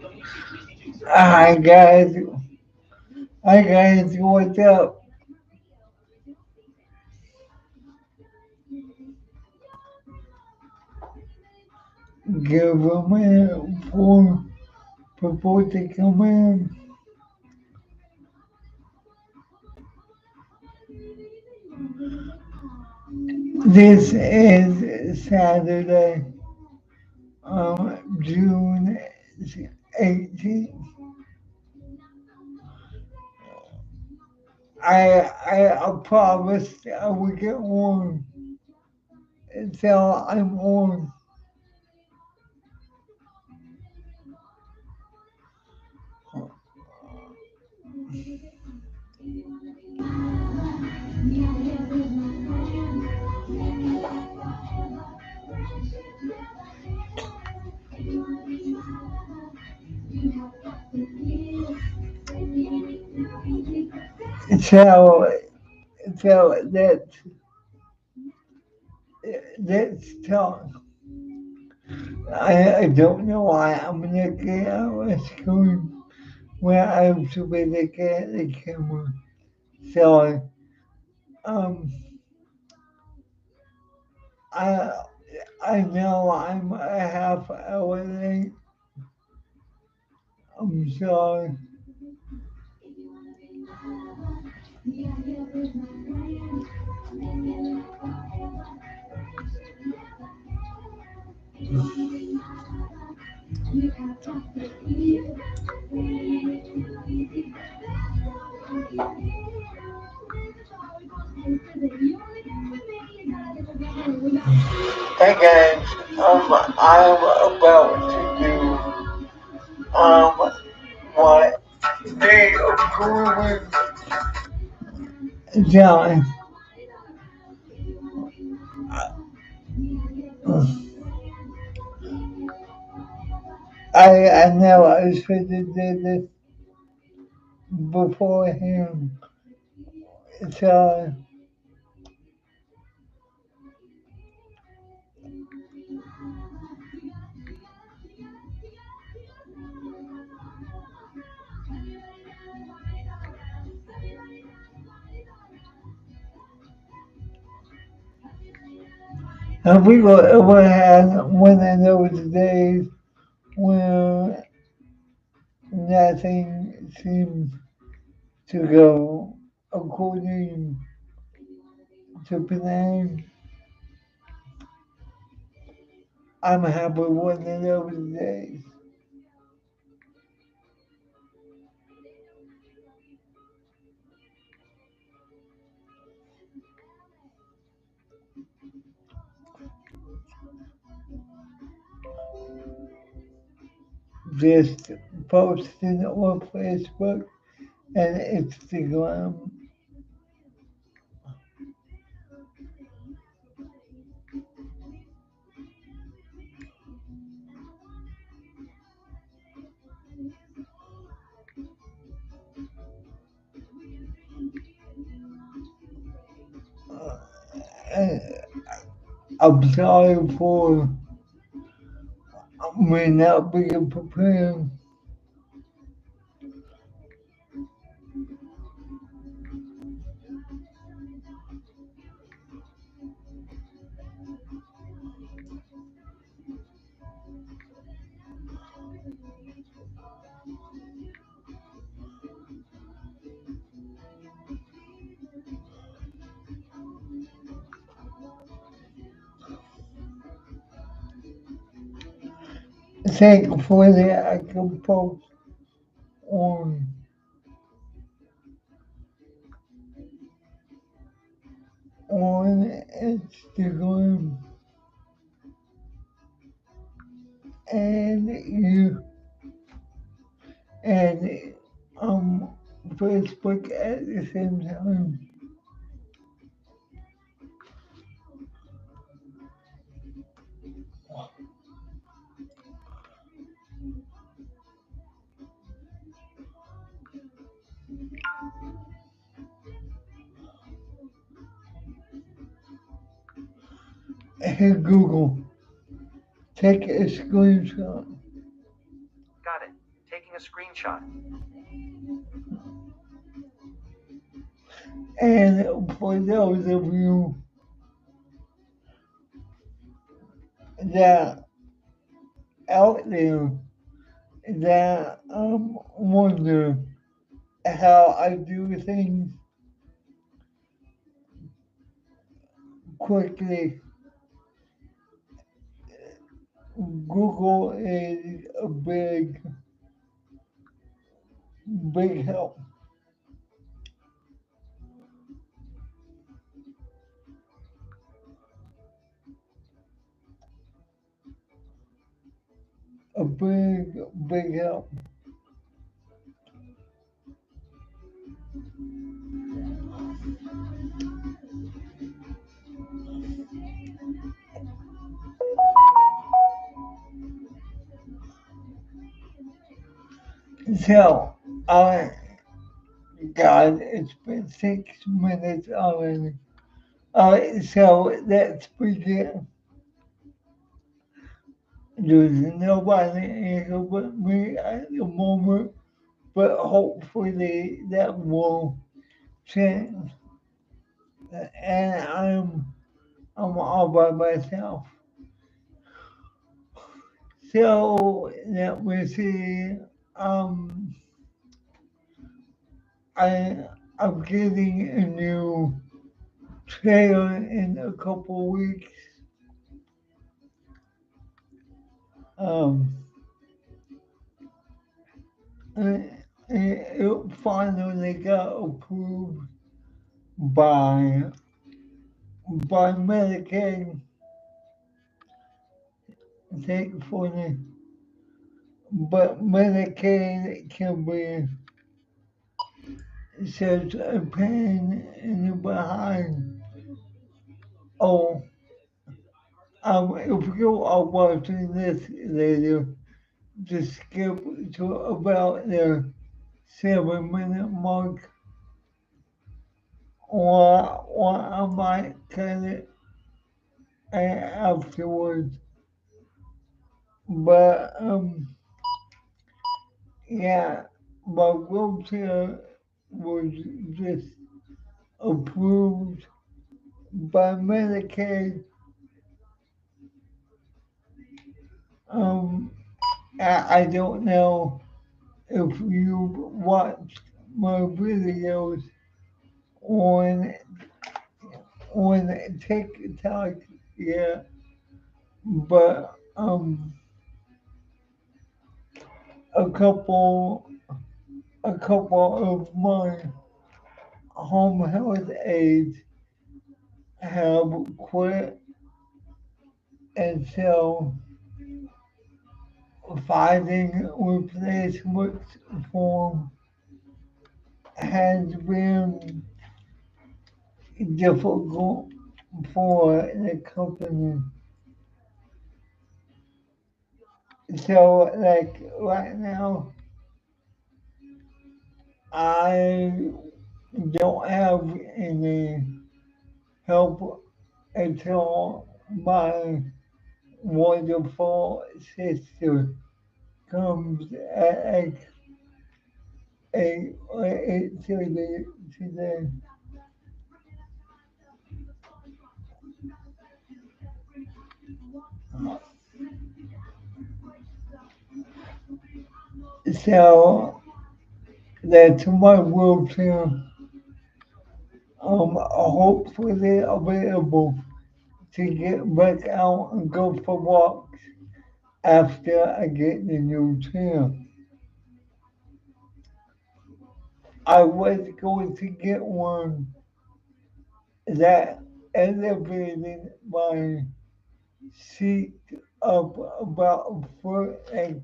Hi guys, hi guys, what's up? Government for people to come in. This is Saturday, June 18th. I promised I would get on until I'm on. So, so let's talk. I don't know why I'm looking at my screen where I'm supposed to get the camera. So, um, I I know I'm a half hour late. I'm sorry. Hey guys, I'm about to do what they approve. John, I know I should have did this before him. So have we ever had one of those days where nothing seems to go according to plan? I'm having one of those days. Just posting on Facebook and Instagram. And I'm sorry for me not being prepared. Thankfully, I can post on Instagram and you and Facebook at the same time. Hey Google, take a screenshot. Got it. And for those of you that out there that wonder how I do things quickly, Google is a big help. A big help. So, I, God, it's been 6 minutes already. So let's begin. There's nobody here but me at the moment, but hopefully that will change. And I'm all by myself. So let me see. Um, I'm getting a new trailer in a couple weeks. Um, it, it finally got approved by Medicaid, thankfully. But Medicaid can be such a pain in the behind. Oh, if you are watching this later, just skip to about the 7 minute mark, or I might cut it afterwards. But yeah, my wheelchair was just approved by Medicaid. Um, I don't know if you've watched my videos on TikTok yet, but a couple a couple of my home health aides have quit, and so finding replacements for has been difficult for the company. So, like right now, I don't have any help until my wonderful sister comes at like 8:30 today. So that's my wheelchair. Hopefully I'll be able to get back out and go for walks after I get the new chair. I was going to get one that elevated my seat up about a foot and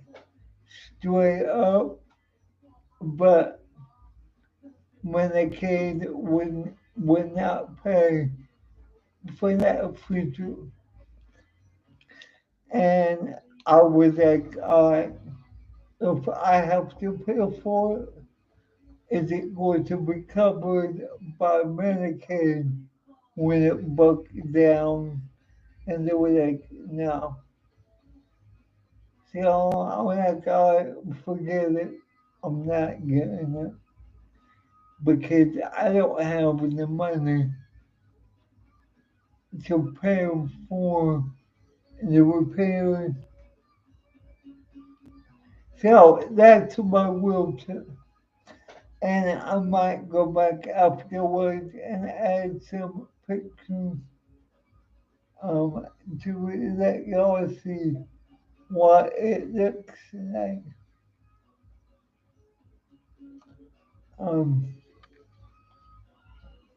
straight up, but Medicaid would not pay for that feature. And I was like, if I have to pay for it, is it going to be covered by Medicaid when it broke down? And they were like, no. So I was like, forget it. I'm not getting it because I don't have the money to pay for the repairs. So that's my wheelchair. And I might go back afterwards and add some pictures um, to let y'all see what it looks like. Um,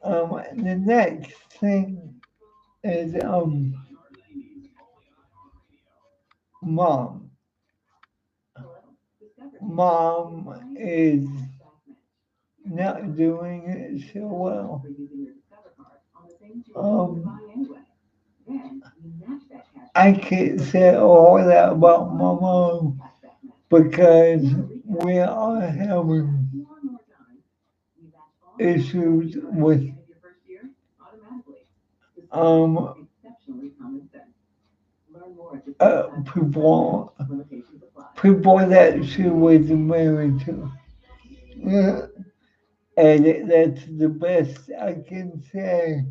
the next thing is mom. Mom is not doing it so well. Um, I can't say all that about my mom because we are having issues with um people that she was married to. Yeah, and that's the best I can say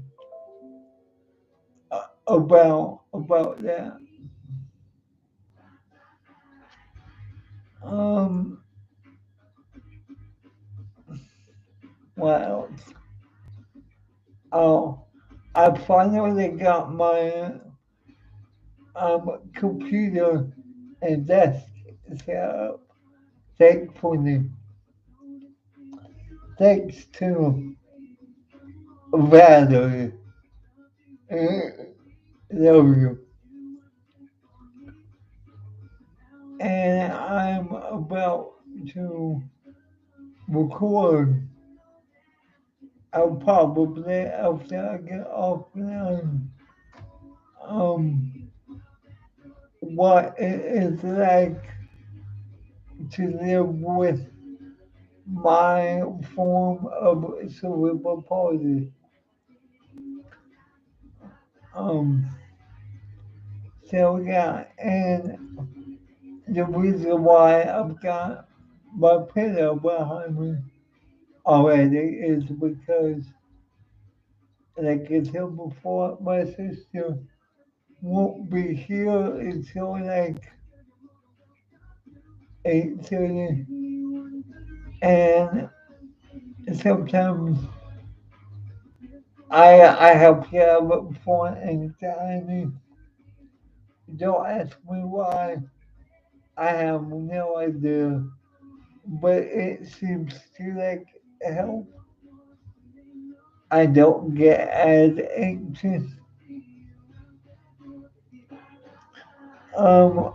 about that. Um, what else? Oh, I finally got my computer and desk set up. Thankfully, thanks to Valerie. Love you. And I'm about to record. I'll probably after I get offline. Um, what it is like to live with my form of cerebral palsy. Um, so yeah, and the reason why I've got my pillow behind me already is because, like I said before, my sister won't be here until like 8:30, and sometimes I have phone anxiety. Don't ask me why. I have no idea, but it seems to like help. I don't get as anxious. Um,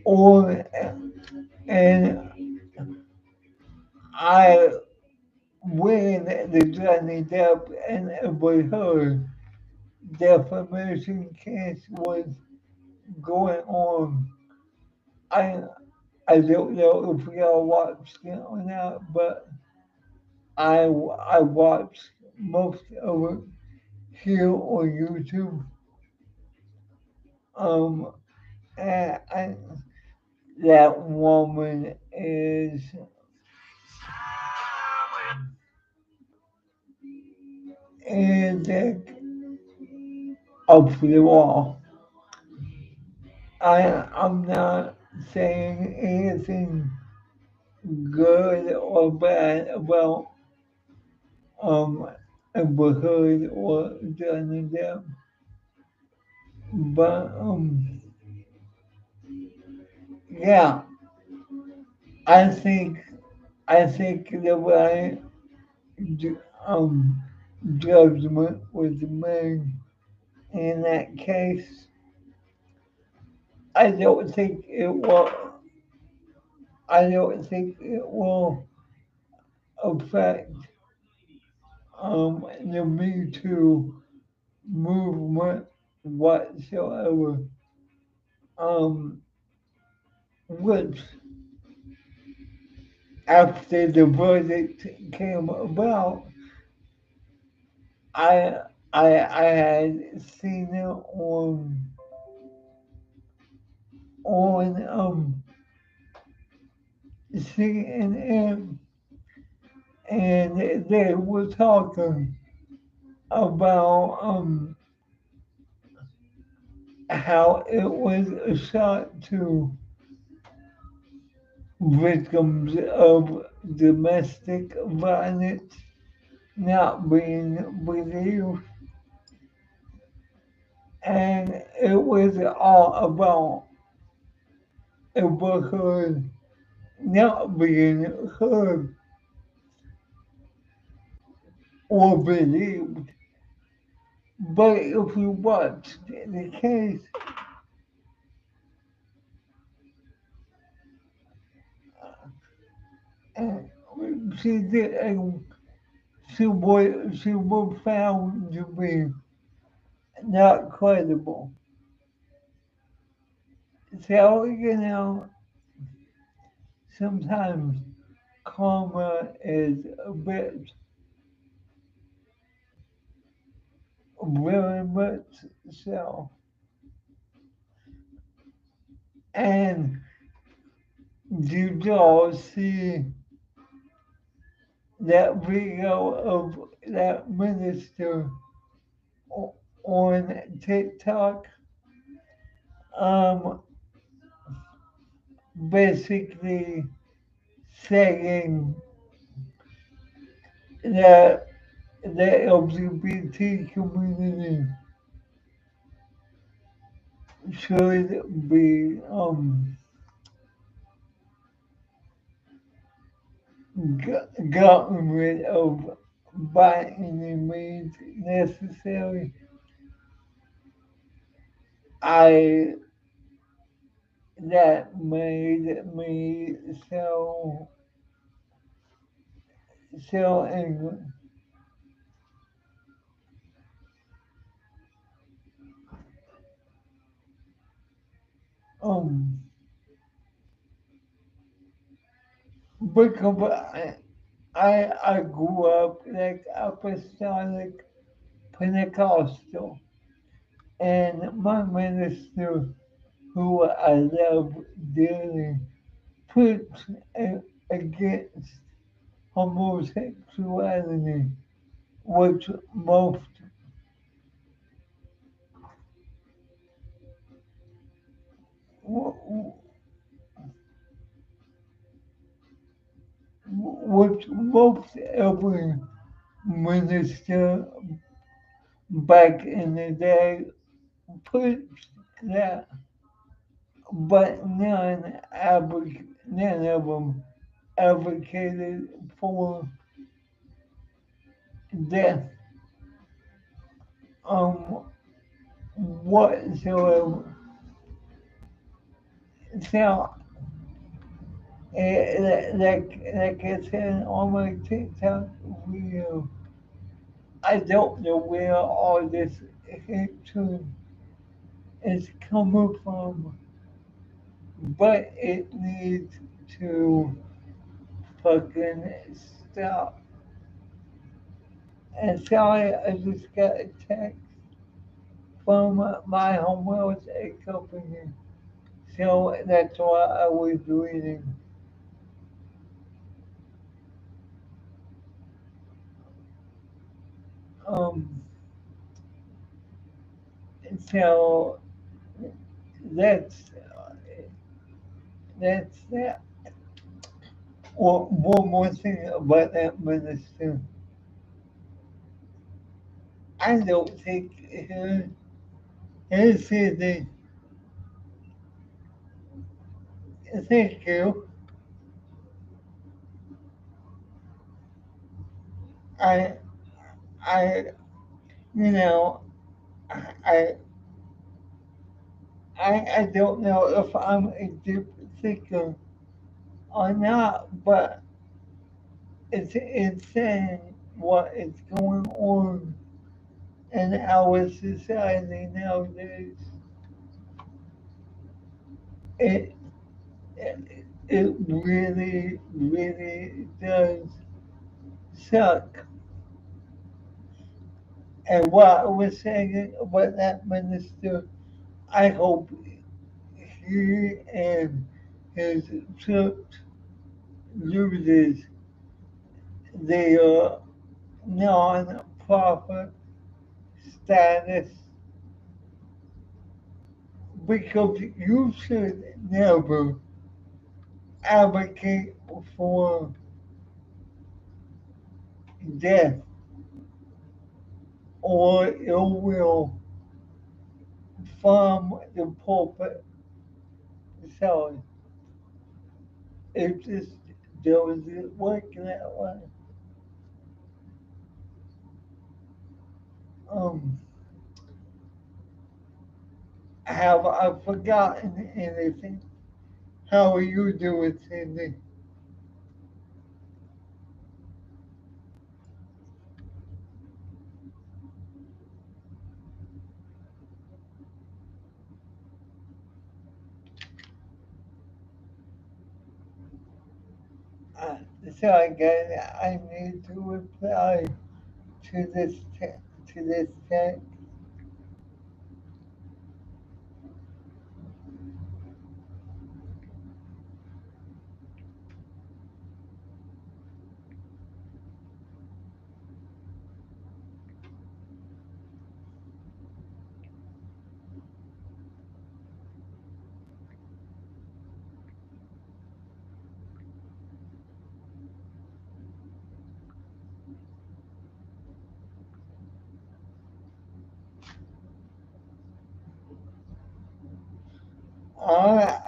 or and I when the Johnny Depp and Amber Heard defamation case was going on, I I don't know if y'all watched it or not, but I watched most of it here on YouTube. Um, and that woman is like up the wall. I'm not saying anything good or bad about um Amber Heard or Johnny Depp, but yeah, I think the right ju- um judgment was made in that case. I don't think it will. I don't think it will affect the Me Too movement whatsoever. Um, which after the verdict came about, I I had seen it on CNN, and they were talking about how it was a shot to victims of domestic violence not being believed, and it was all about Abraham not being heard or believed. But if you watch the case, uh, she did, she was found to be not credible. So sometimes karma is a bit very much so. And did y'all see that video of that minister on TikTok? Um, basically saying that the LGBT community should be gotten rid of by any means necessary. I that made me so angry. Um, because I grew up like apostolic Pentecostal, and my minister, who I love dearly, preached against homosexuality, which most every minister back in the day preached that, but none of them advocated for death um, whatsoever. So, like I said on my TikTok video, I don't know where all this hatred is coming from, but it needs to fucking stop. And sorry, I just got a text from my home health company, so that's why I was reading. Um, so that's that's that. Well, one more thing about that minister. I don't think his city, thank you. I, I, you know, I, I don't know if I'm a deep thinker or not, but it's insane what is going on in our society nowadays. It, it really, really does suck. And what I was saying about that minister, I hope he and his church uses their non-profit status because you should never advocate for death or ill will from the pulpit. So it just doesn't work that way. Um, have I forgotten anything? How are you doing, Cindy? Uh, so again, I need to reply to to this text.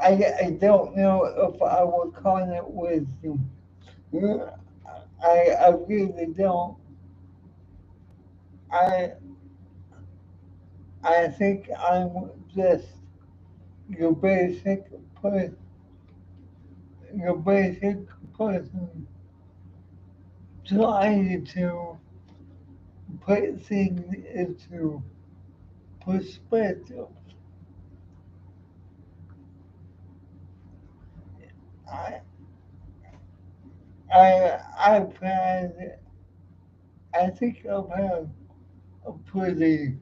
I don't know if I would call it wisdom. I really don't. I I think I'm just your basic person, your basic person trying to put things into perspective. I I've had I think I've had a pretty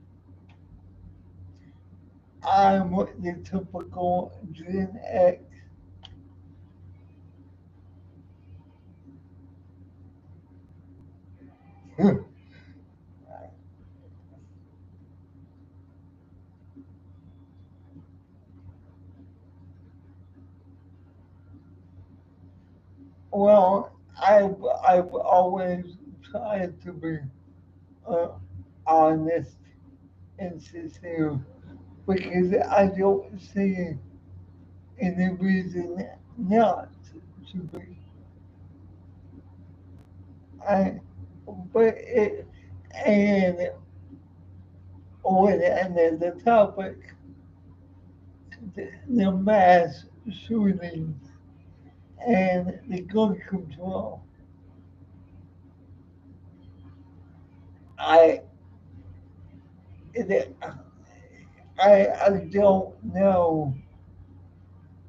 I'm the typical Gen X. Well, I've always tried to be uh, honest and sincere because I don't see any reason not to be. I, but it, and when and then the topic, the mass shootings and the gun control, I, it, I don't know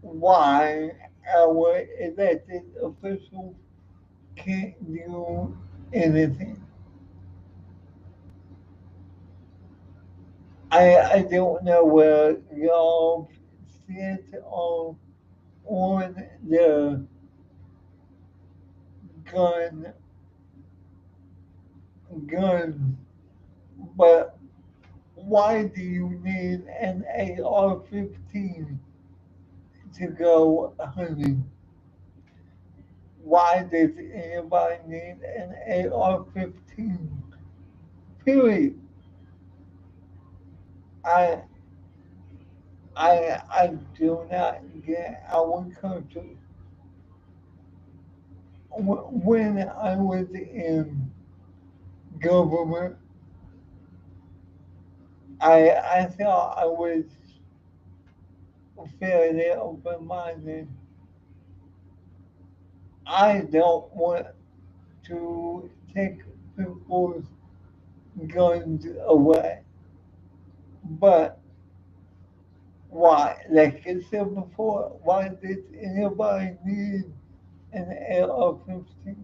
why our elected officials can't do anything. I don't know where y'all sit on the gun gun, but why do you need an AR-15 to go hunting? Why does anybody need an AR-15? Period. I I do not get our country. When I was in government, I thought I was fairly open-minded. I don't want to take people's guns away, but why? Like I said before, why does anybody need an AR-15?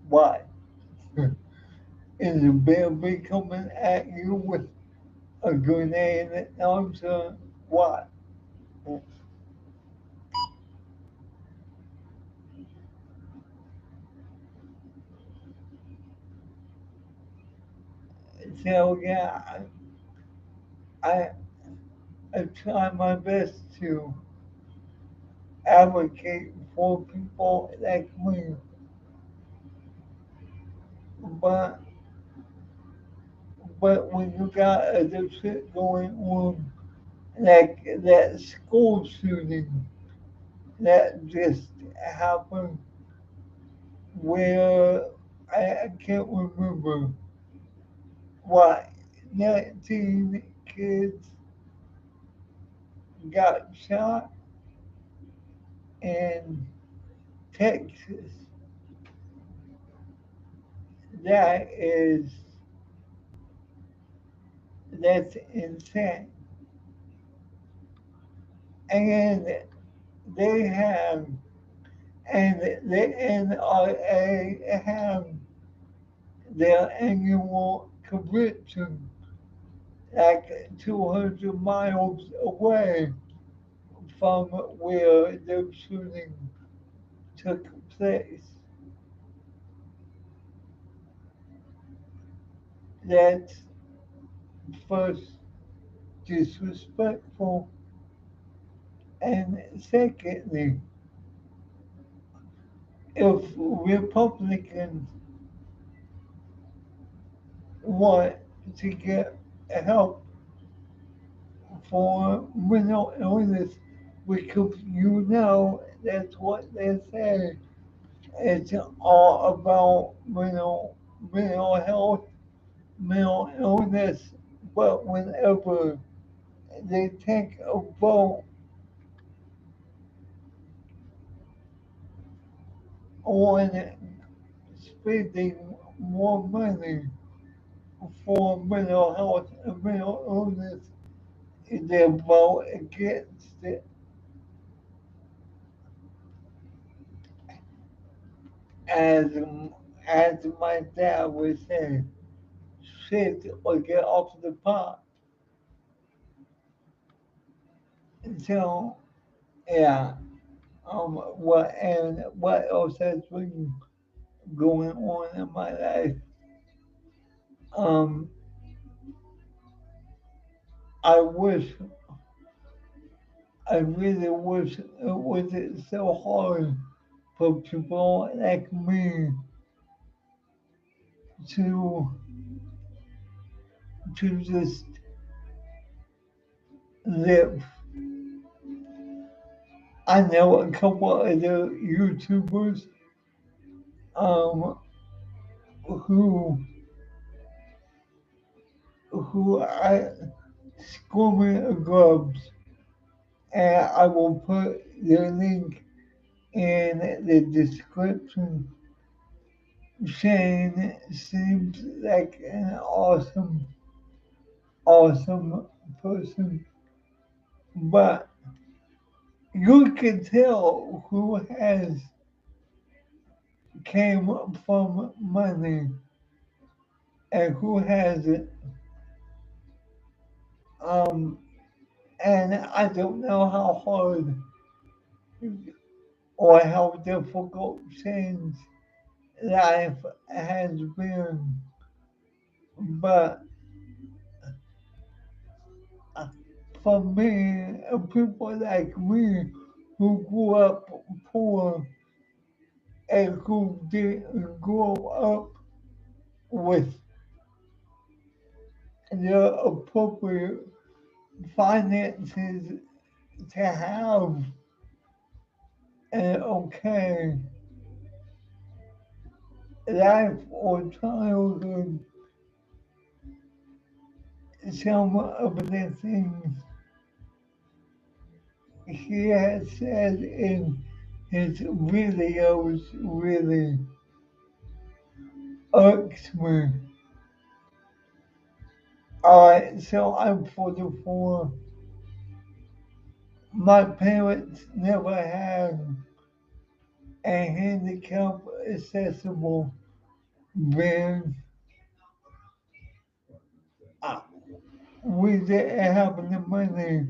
Why? Is a baby coming at you with a grenade that why? So yeah, I, I try my best to advocate for people like me, but when you got other shit going on, like that school shooting that just happened, where I can't remember what 19 kids got shot in Texas. That is that's insane. And they have and the NRA have their annual convention like 200 miles away from where the shooting took place. That's first disrespectful, and secondly, if Republicans want to get help for mental illness, because you know that's what they say. It's all about mental health, mental illness, but whenever they take a vote on spending more money for mental health and mental illness, they vote against it. As as my dad would say, shit or get off the pot. So yeah, what else has been going on in my life? Um, I wish, I really wish it wasn't so hard for people like me to just live. I know a couple other YouTubers um, who I Schoolman Grubs, and I will put their link in the description. Shane seems like an awesome person, but you can tell who has came from money and who hasn't. Um, and I don't know how hard or how difficult Shane's life has been, but uh, for me, people like me who grew up poor and who didn't grow up with the appropriate finances to have an okay life or childhood, some of the things he has said in his videos really irks me. Alright, so I'm 44. My parents never had a handicap accessible van. Uh, We didn't have the money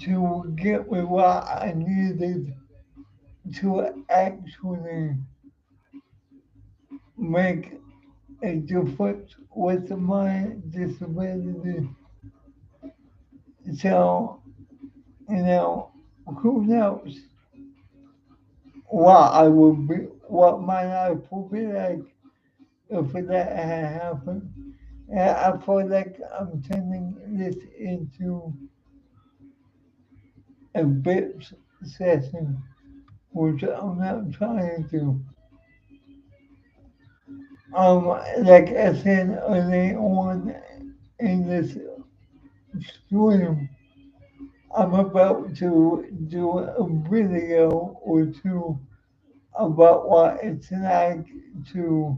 to get me what I needed to actually make a difference with my disability. So, you know, who knows what I would be, what my life would be like if that had happened. And I feel like I'm turning this into a bit session, which I'm not trying to. Like I said early on in this stream, I'm about to do a video or two about what it's like to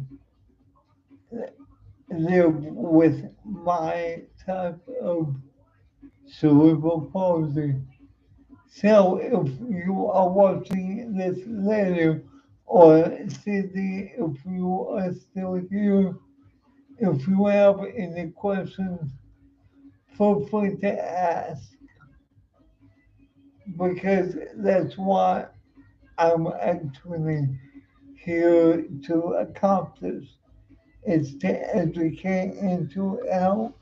live with my type of cerebral palsy. So if you are watching this later, or Cindy, if you are still here, if you have any questions, feel free to ask because that's what I'm actually here to accomplish. Is to educate and to help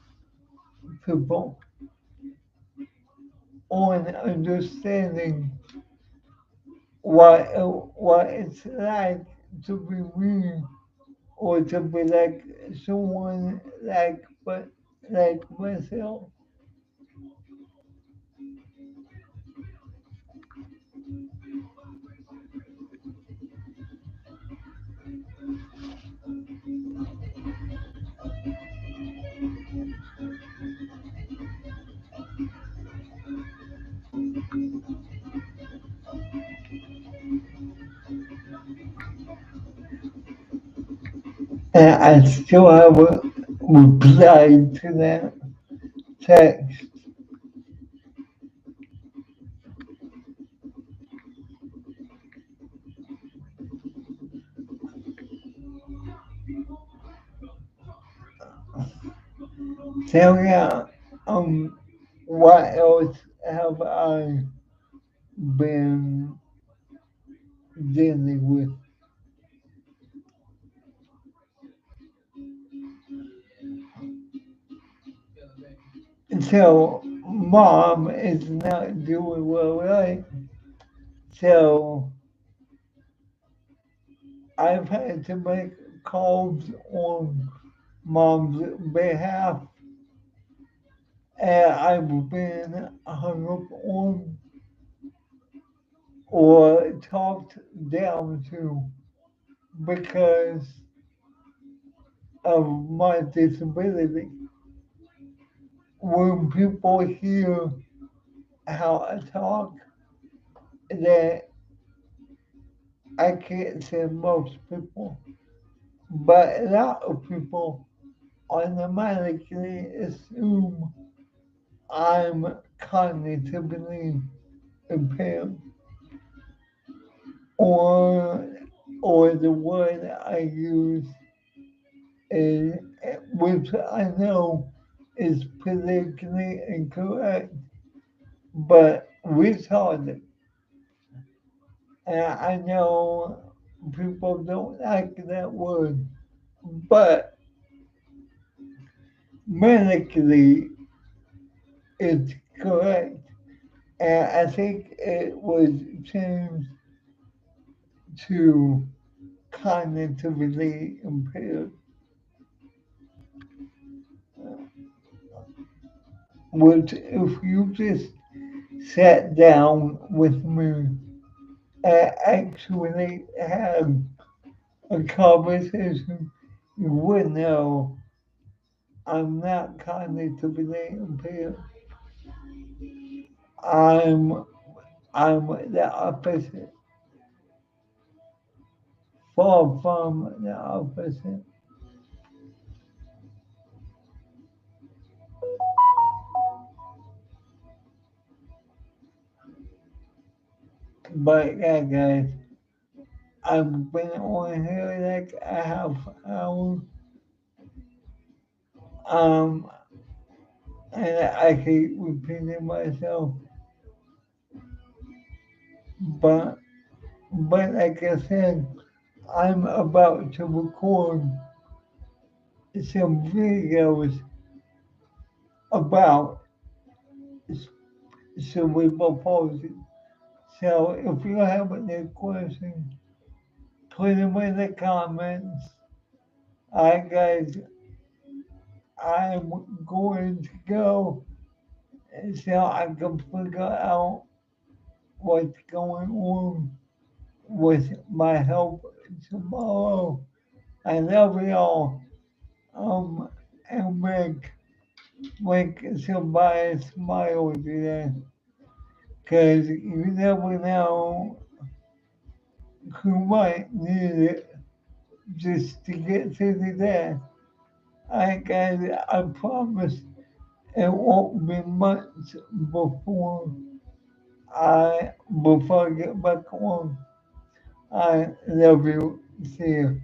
people on understanding what it's like to be me or to be like someone like myself. And I still haven't replied to that text. So yeah, um, what else have I been dealing with? So mom is not doing well, right? So I've had to make calls on mom's behalf, and I've been hung up on or talked down to because of my disability. When people hear how I talk, that I can't say most people, but a lot of people automatically assume I'm cognitively impaired, or or the word I use is, which I know is politically incorrect, but retarded. And I know people don't like that word, but medically it's correct. And I think it was changed to cognitively impaired, which if you just sat down with me and actually had a conversation, you would know I'm not cognitively impaired. I'm I'm the opposite, far from the opposite. But yeah, guys, I've been on here like a half hour. Um, and I keep repeating myself, but like I said, I'm about to record some videos about cerebral palsy. So if you have any questions, put them in the comments. Alright guys, I'm going to go so I can figure out what's going on with my health tomorrow. I love y'all. And make somebody smile today. Cause you never know who might need it just to get through the day. I guys, I promise it won't be months before I get back on. I love you. See you.